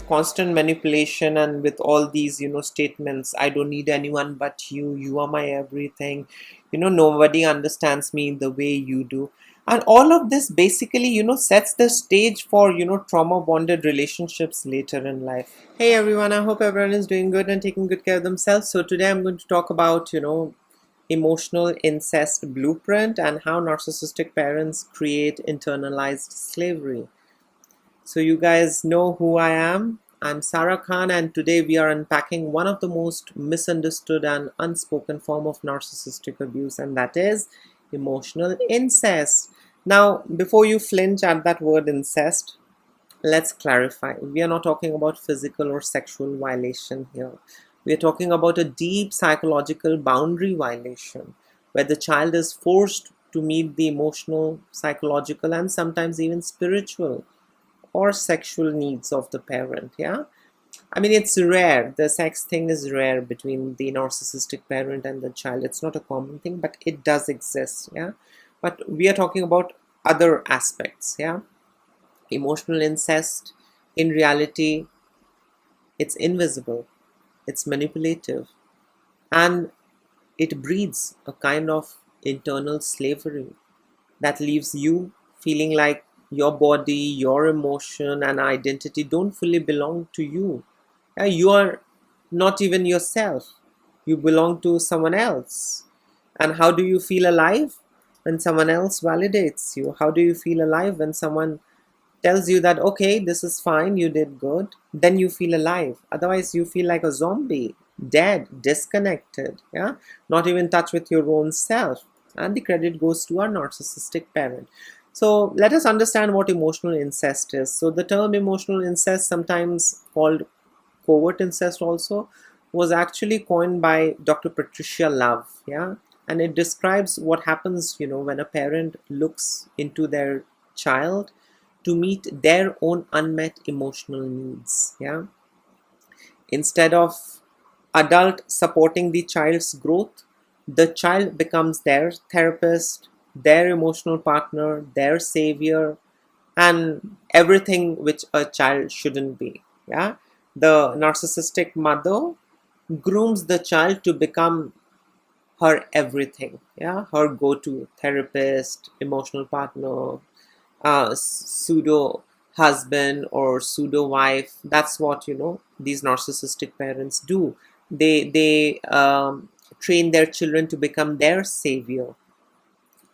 constant manipulation and with all these statements, I don't need anyone but you are my everything, nobody understands me the way you do. And all of this basically sets the stage for trauma bonded relationships later in life. Hey everyone, I hope everyone is doing good and taking good care of themselves. So today I'm going to talk about emotional incest blueprint and how narcissistic parents create internalized slavery. So you guys know who I am. I'm Sarah Khan, and today we are unpacking one of the most misunderstood and unspoken form of narcissistic abuse, and that is emotional incest. Now, before you flinch at that word incest, let's clarify. We are not talking about physical or sexual violation here. We are talking about a deep psychological boundary violation where the child is forced to meet the emotional, psychological, and sometimes even spiritual or sexual needs of the parent. Yeah, I mean, it's rare. The sex thing is rare between the narcissistic parent and the child. It's not a common thing, but it does exist. Yeah, but we are talking about other aspects. Yeah, emotional incest, in reality, it's invisible, it's manipulative, and it breeds a kind of internal slavery that leaves you feeling like your body, your emotion, and identity don't fully belong to you. Yeah, you are not even yourself. You belong to someone else. And how do you feel alive? When someone else validates you. How do you feel alive when someone tells you that, okay, this is fine, you did good? Then you feel alive. Otherwise, you feel like a zombie, dead, disconnected, yeah, not even in touch with your own self. And the credit goes to our narcissistic parent. So let us understand what emotional incest is. So the term emotional incest, sometimes called covert incest also, was actually coined by Dr. Patricia Love. Yeah, and it describes what happens when a parent looks into their child to meet their own unmet emotional needs. Yeah, instead of adult supporting the child's growth, the child becomes their therapist, their emotional partner, their savior, and everything which a child shouldn't be. Yeah, the narcissistic mother grooms the child to become her everything. Yeah, her go-to therapist, emotional partner, pseudo husband or pseudo wife. That's what these narcissistic parents do. They train their children to become their savior.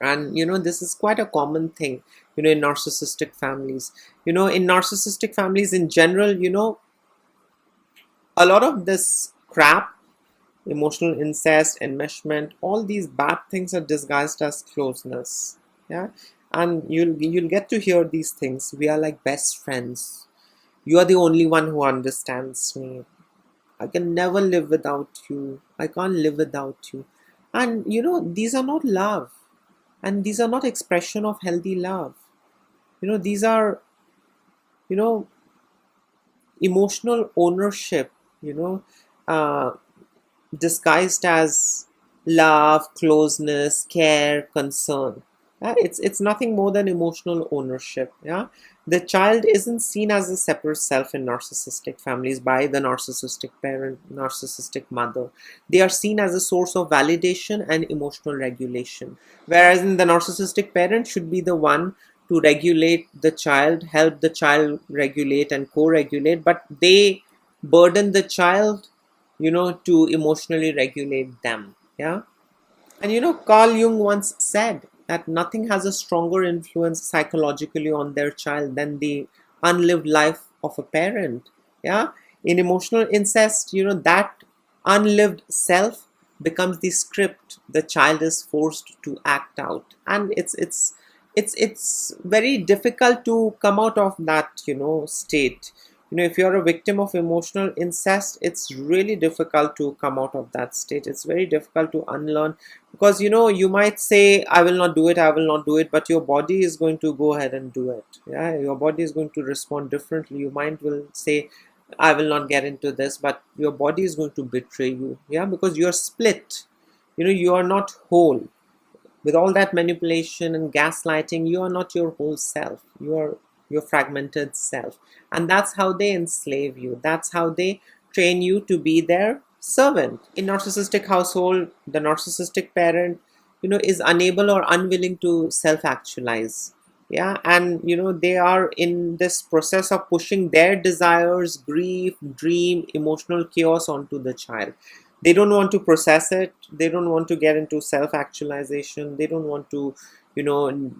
And this is quite a common thing in narcissistic families. In narcissistic families in general, a lot of this crap, emotional incest, enmeshment, all these bad things are disguised as closeness. Yeah, and you'll get to hear these things. We are like best friends. You are the only one who understands me. I can never live without you. I can't live without you. And these are not love, and these are not expression of healthy love. These are you know emotional ownership, you know uh, disguised as love, closeness, care, concern. Yeah, it's nothing more than emotional ownership. Yeah, the child isn't seen as a separate self in narcissistic families by the narcissistic parent, narcissistic mother. They are seen as a source of validation and emotional regulation. Whereas in the narcissistic parent should be the one to regulate the child, help the child regulate and co-regulate, but they burden the child to emotionally regulate them. Yeah, and Carl Jung once said that nothing has a stronger influence psychologically on their child than the unlived life of a parent. Yeah, in emotional incest, that unlived self becomes the script the child is forced to act out, and it's very difficult to come out of that state. If you're a victim of emotional incest, it's really difficult to come out of that state. It's very difficult to unlearn, because you might say, I will not do it, I will not do it, but your body is going to go ahead and do it. Yeah, your body is going to respond differently. Your mind will say, I will not get into this, but your body is going to betray you. Yeah, because you're split. You are not whole. With all that manipulation and gaslighting, you are not your whole self. You are your fragmented self. And that's how they enslave you. That's how they train you to be their servant. In narcissistic household, the narcissistic parent, is unable or unwilling to self-actualize. Yeah, and they are in this process of pushing their desires, grief, dream, emotional chaos onto the child. They don't want to process it. They don't want to get into self-actualization. They don't want to, you know,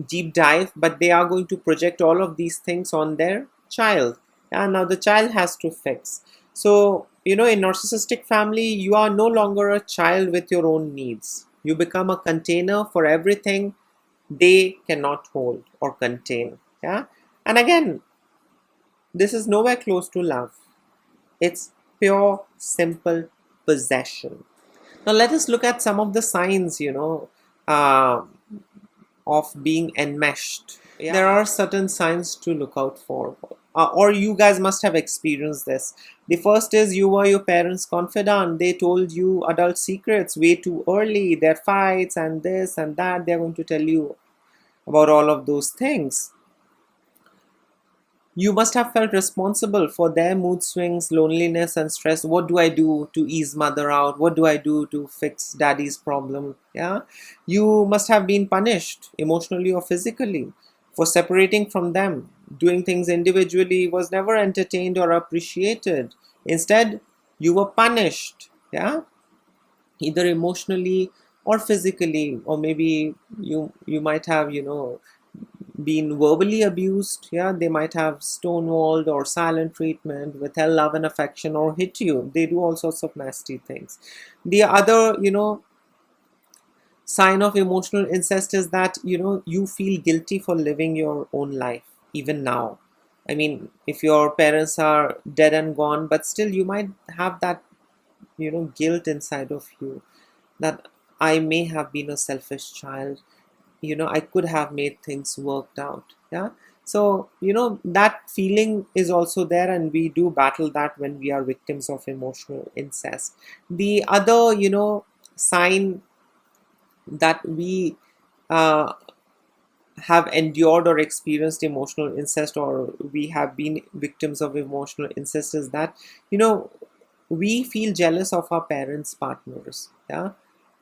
deep dive, but they are going to project all of these things on their child. And now the child has to fix. So, in narcissistic family, you are no longer a child with your own needs. You become a container for everything they cannot hold or contain. Yeah. And again, this is nowhere close to love. It's pure, simple possession. Now, let us look at some of the signs, uh, of being enmeshed. Yeah. There are certain signs to look out for, or you guys must have experienced this. The first is you were your parents' confidant. They told you adult secrets way too early, their fights and this and that. They're going to tell you about all of those things. You must have felt responsible for their mood swings, loneliness, and stress. What do I do to ease mother out? What do I do to fix daddy's problem? Yeah. You must have been punished emotionally or physically for separating from them. Doing things individually was never entertained or appreciated. Instead, you were punished. Yeah. Either emotionally or physically, or maybe you might have, been verbally abused. Yeah, they might have stonewalled or silent treatment, withheld love and affection, or hit you. They do all sorts of nasty things. The other, sign of emotional incest is that, you feel guilty for living your own life even now. I mean, if your parents are dead and gone, but still you might have that, guilt inside of you, that I may have been a selfish child. I could have made things worked out. Yeah. So, that feeling is also there, and we do battle that when we are victims of emotional incest. The other, sign that we uh, have endured or experienced emotional incest, or we have been victims of emotional incest, is that, we feel jealous of our parents' partners. Yeah.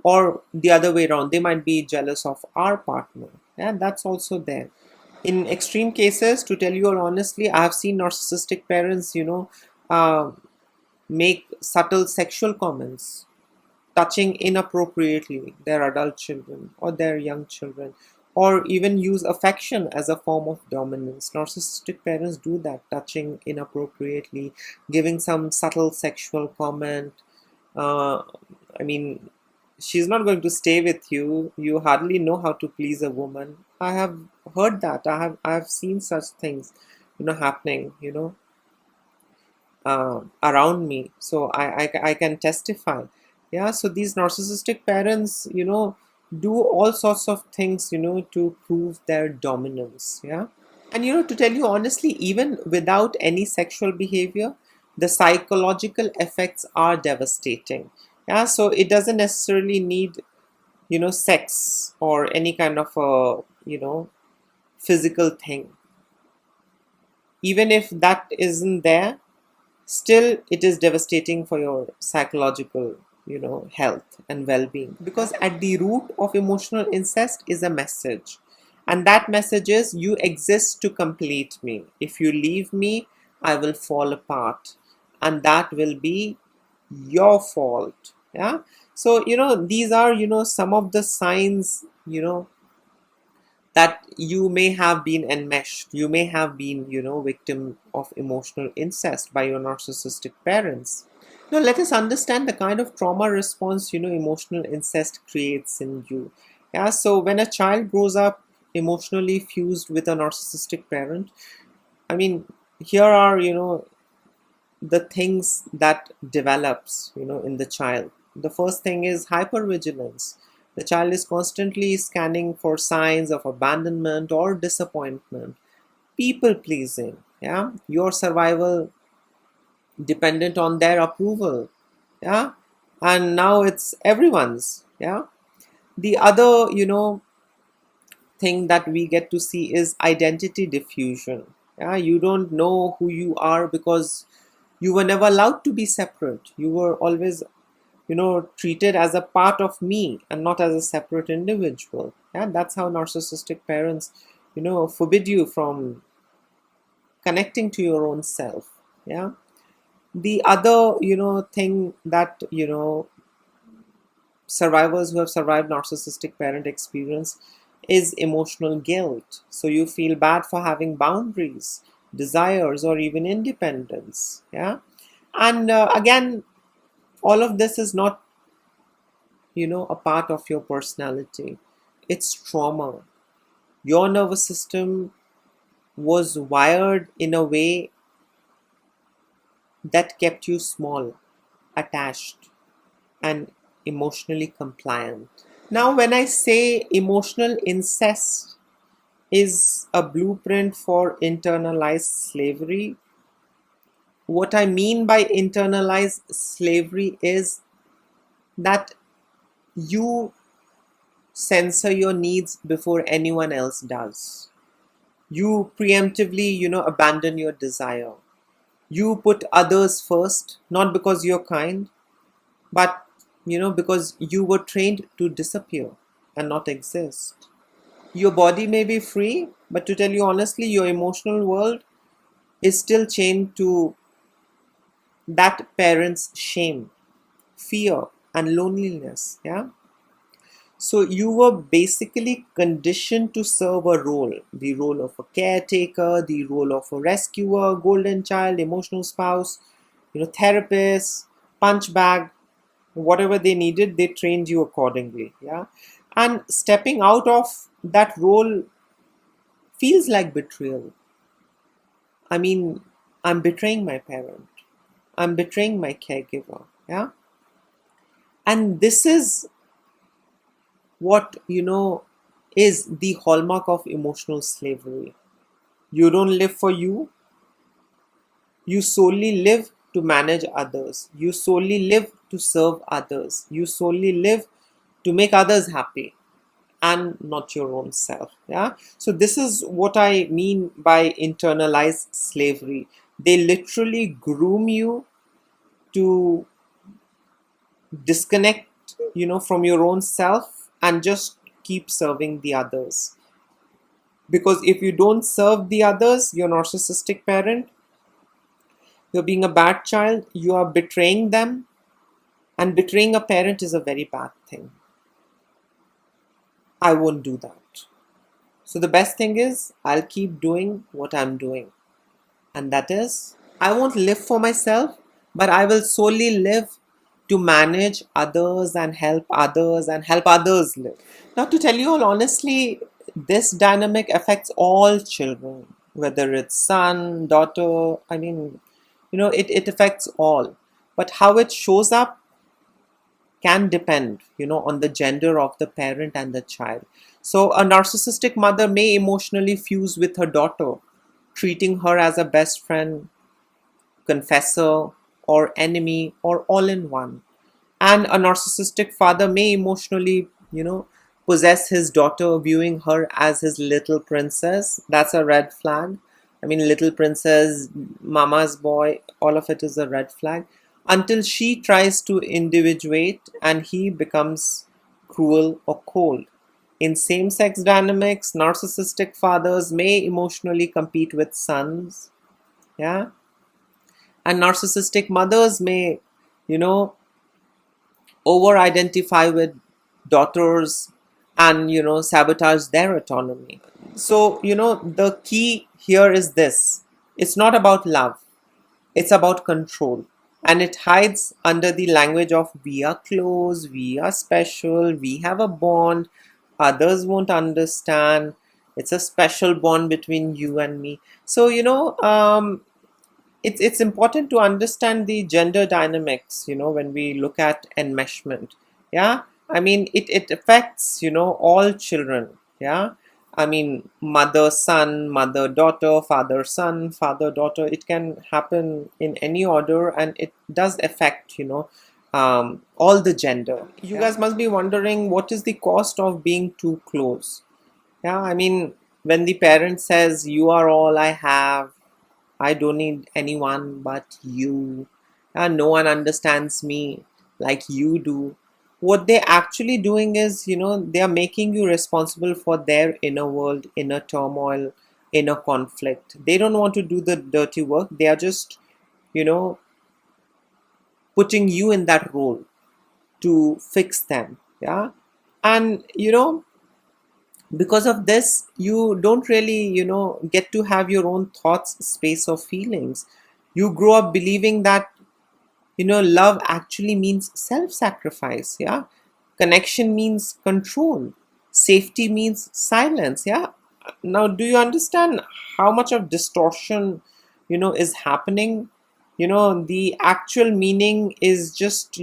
Or the other way around, they might be jealous of our partner. Yeah, that's also there. In extreme cases, to tell you all honestly, I have seen narcissistic parents, uh, make subtle sexual comments, touching inappropriately their adult children or their young children, or even use affection as a form of dominance. Narcissistic parents do that, touching inappropriately, giving some subtle sexual comment. Uh, I mean, she's not going to stay with you. You hardly know how to please a woman. I have heard that. I have seen such things, happening, around me. So I can testify. Yeah. So these narcissistic parents, do all sorts of things, to prove their dominance. Yeah. And to tell you honestly, even without any sexual behavior, the psychological effects are devastating. Yeah, so it doesn't necessarily need, sex or any kind of a, physical thing. Even if that isn't there, still it is devastating for your psychological, health and well-being. Because at the root of emotional incest is a message. And that message is, you exist to complete me. If you leave me, I will fall apart. And that will be your fault. Yeah. So, these are, some of the signs, that you may have been enmeshed. You may have been, victim of emotional incest by your narcissistic parents. Now, let us understand the kind of trauma response, emotional incest creates in you. Yeah. So when a child grows up emotionally fused with a narcissistic parent, I mean, here are, the things that develops, in the child. The first thing is hypervigilance. The child is constantly scanning for signs of abandonment or disappointment. People pleasing. Yeah. Your survival dependent on their approval. Yeah. And now it's everyone's. Yeah. The other, thing that we get to see is identity diffusion. Yeah, you don't know who you are because you were never allowed to be separate. You were always, treated as a part of me and not as a separate individual. Yeah, that's how narcissistic parents, forbid you from connecting to your own self. Yeah. The other, thing that, survivors who have survived narcissistic parent experience is emotional guilt. So you feel bad for having boundaries, desires, or even independence. Yeah. And again, all of this is not, a part of your personality. It's trauma. Your nervous system was wired in a way that kept you small, attached, and emotionally compliant. Now, when I say emotional incest is a blueprint for internalized slavery, what I mean by internalized slavery is that you censor your needs before anyone else does. You preemptively, abandon your desire. You put others first, not because you're kind, but, because you were trained to disappear and not exist. Your body may be free, but to tell you honestly, your emotional world is still chained to that parent's shame, fear, and loneliness. Yeah. So you were basically conditioned to serve a role, the role of a caretaker, the role of a rescuer, golden child, emotional spouse, therapist, punch bag, whatever they needed, they trained you accordingly. Yeah. And stepping out of that role feels like betrayal. I mean, I'm betraying my parent. I'm betraying my caregiver. Yeah. And this is what, is the hallmark of emotional slavery. You don't live for you. You solely live to manage others. You solely live to serve others. You solely live to make others happy and not your own self. Yeah. So this is what I mean by internalized slavery. They literally groom you to disconnect, from your own self and just keep serving the others. Because if you don't serve the others, your narcissistic parent, you're being a bad child, you are betraying them, and betraying a parent is a very bad thing. I won't do that. So the best thing is I'll keep doing what I'm doing. And that is, I won't live for myself, but I will solely live to manage others and help others live. Now, to tell you all honestly, this dynamic affects all children, whether it's son, daughter, it affects all. But how it shows up can depend, on the gender of the parent and the child. So a narcissistic mother may emotionally fuse with her daughter, treating her as a best friend, confessor, or enemy, or all in one. And a narcissistic father may emotionally, possess his daughter, viewing her as his little princess. That's a red flag. I mean, little princess, mama's boy, all of it is a red flag. Until she tries to individuate and he becomes cruel or cold. In same sex dynamics, narcissistic fathers may emotionally compete with sons. Yeah. And narcissistic mothers may, you know, over identify with daughters and, sabotage their autonomy. So, the key here is this: it's not about love, it's about control. And it hides under the language of we are close, we are special, we have a bond, others won't understand. It's a special bond between you and me. So, it's important to understand the gender dynamics, when we look at enmeshment. Yeah. I mean, it affects, all children. Yeah. I mean, mother son, mother daughter, father son, father daughter. It can happen in any order, and it does affect, all the gender. You guys must be wondering, what is the cost of being too close? Yeah, I mean, when the parent says, "You are all I have, I don't need anyone but you, and no one understands me like you do," what they're actually doing is, they are making you responsible for their inner world, inner turmoil, inner conflict. They don't want to do the dirty work. They are just, you know, putting you in that role to fix them. Yeah. And, because of this you don't really get to have your own thoughts, space, or feelings. You grow up believing that love actually means self-sacrifice. Yeah. Connection means control. Safety means silence. Yeah. Now, do you understand how much of distortion is happening? The actual meaning is just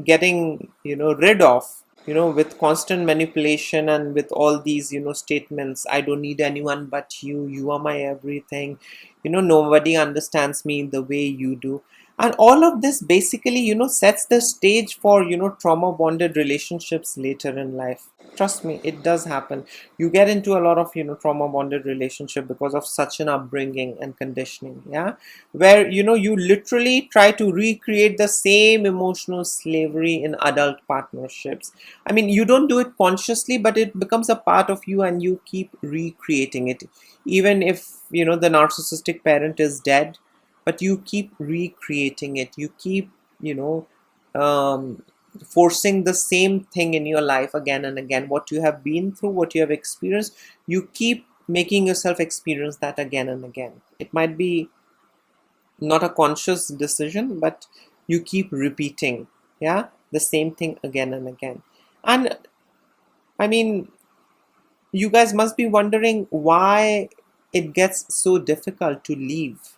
getting rid of, with constant manipulation and with all these statements. "I don't need anyone but you are my everything, nobody understands me the way you do." And all of this basically sets the stage for trauma bonded relationships later in life. Trust me, it does happen. You get into a lot of trauma bonded relationship because of such an upbringing and conditioning. Yeah. Where you literally try to recreate the same emotional slavery in adult partnerships. I mean, you don't do it consciously, but it becomes a part of you and you keep recreating it. Even if the narcissistic parent is dead, but you keep recreating it. You keep you know um, forcing the same thing in your life again and again. What you have been through, what you have experienced, you keep making yourself experience that again and again. It might be not a conscious decision, but you keep repeating, yeah, the same thing again and again. And I mean, you guys must be wondering why it gets so difficult to leave,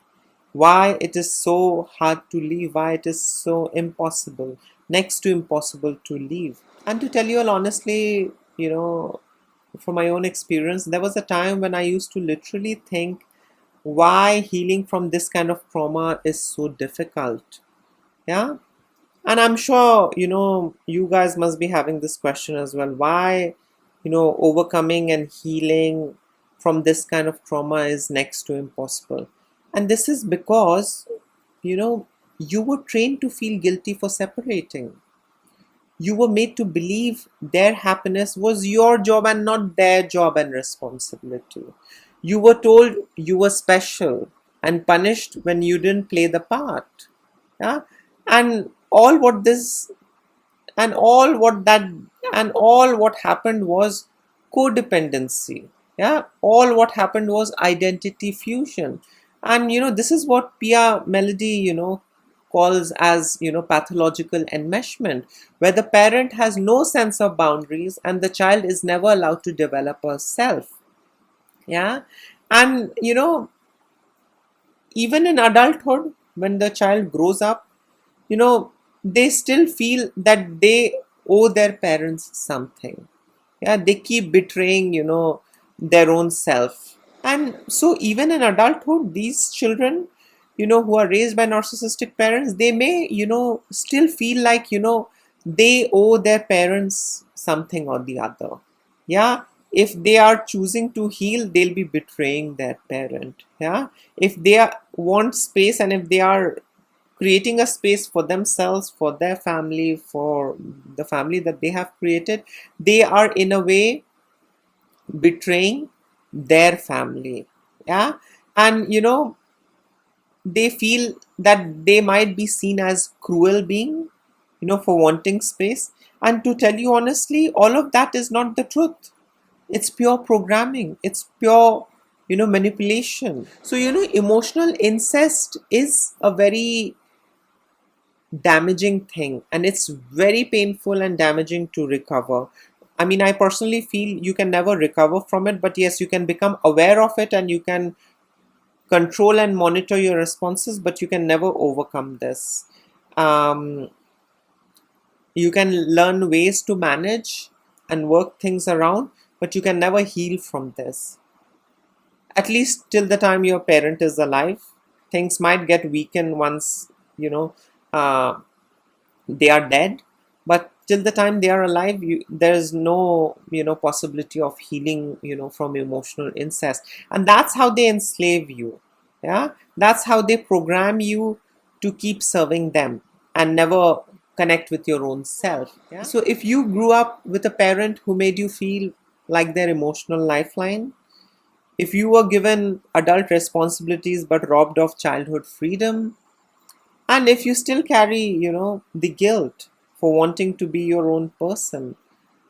why it is so hard to leave, why it is so impossible, next to impossible to leave. And to tell you all honestly, from my own experience, there was a time when I used to literally think why healing from this kind of trauma is so difficult. Yeah. And I'm sure, you guys must be having this question as well. Why, overcoming and healing from this kind of trauma is next to impossible. And this is because, you know, you were trained to feel guilty for separating. You were made to believe their happiness was your job and not their job and responsibility. You were told you were special and punished when you didn't play the part. Yeah. And all what this and all what that and all what happened was codependency. Yeah. All what happened was identity fusion. And this is what Pia Melody calls as pathological enmeshment, where the parent has no sense of boundaries and the child is never allowed to develop a self. Yeah. And even in adulthood, when the child grows up, you know they still feel that they owe their parents something. Yeah. They keep betraying their own self. And so even in adulthood, these children who are raised by narcissistic parents, they may still feel like they owe their parents something or the other. Yeah. If they are choosing to heal, they'll be betraying their parent. Yeah. If they want space, and if they are creating a space for themselves, for their family, for the family that they have created, they are in a way betraying their family. Yeah. And they feel that they might be seen as cruel being, for wanting space. And to tell you honestly, all of that is not the truth. It's pure programming. It's pure manipulation. So emotional incest is a very damaging thing, and it's very painful and damaging to recover. I mean, I personally feel you can never recover from it, but yes, you can become aware of it and you can control and monitor your responses, but you can never overcome this. um, you can learn ways to manage and work things around, but you can never heal from this, at least till the time your parent is alive. Things might get weakened once you know uh, they are dead, but till the time they are alive, there's no possibility of healing from emotional incest. And that's how they enslave you. Yeah, that's how they program you to keep serving them and never connect with your own self. Yeah, so if you grew up with a parent who made you feel like their emotional lifeline, if you were given adult responsibilities but robbed of childhood freedom, and if you still carry, the guilt for wanting to be your own person,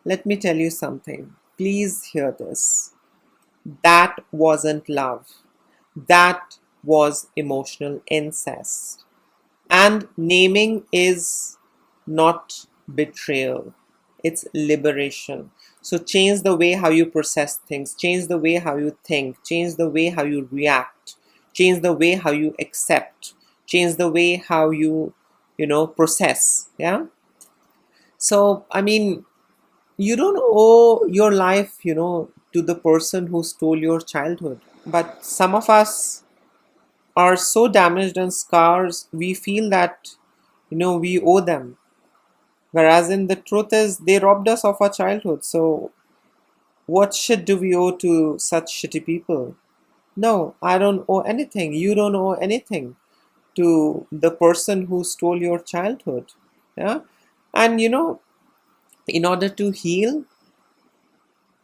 let me tell you something. Please hear this. That wasn't love. That was emotional incest. And naming is not betrayal, it's liberation. So change the way how you process things, change the way how you think, change the way how you react, change the way how you accept, change the way how you, process. Yeah. So, I mean, you don't owe your life, to the person who stole your childhood. But some of us are so damaged and scars, we feel that, we owe them. Whereas in the truth is, they robbed us of our childhood. So, what shit do we owe to such shitty people? No, I don't owe anything. You don't owe anything to the person who stole your childhood. Yeah. And, in order to heal,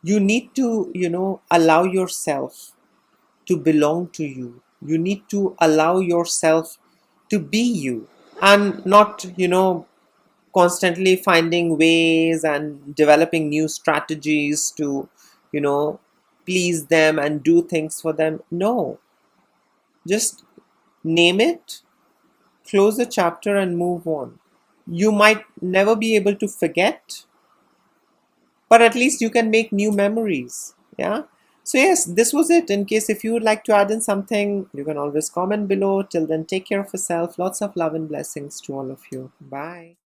you need to, allow yourself to belong to you. You need to allow yourself to be you, and not, constantly finding ways and developing new strategies to, you know, please them and do things for them. No, just name it, close the chapter, and move on. You might never be able to forget, but at least you can make new memories. Yeah. So, yes, this was it. In case if you would like to add in something, you can always comment below. Till then, take care of yourself. Lots of love and blessings to all of you. Bye.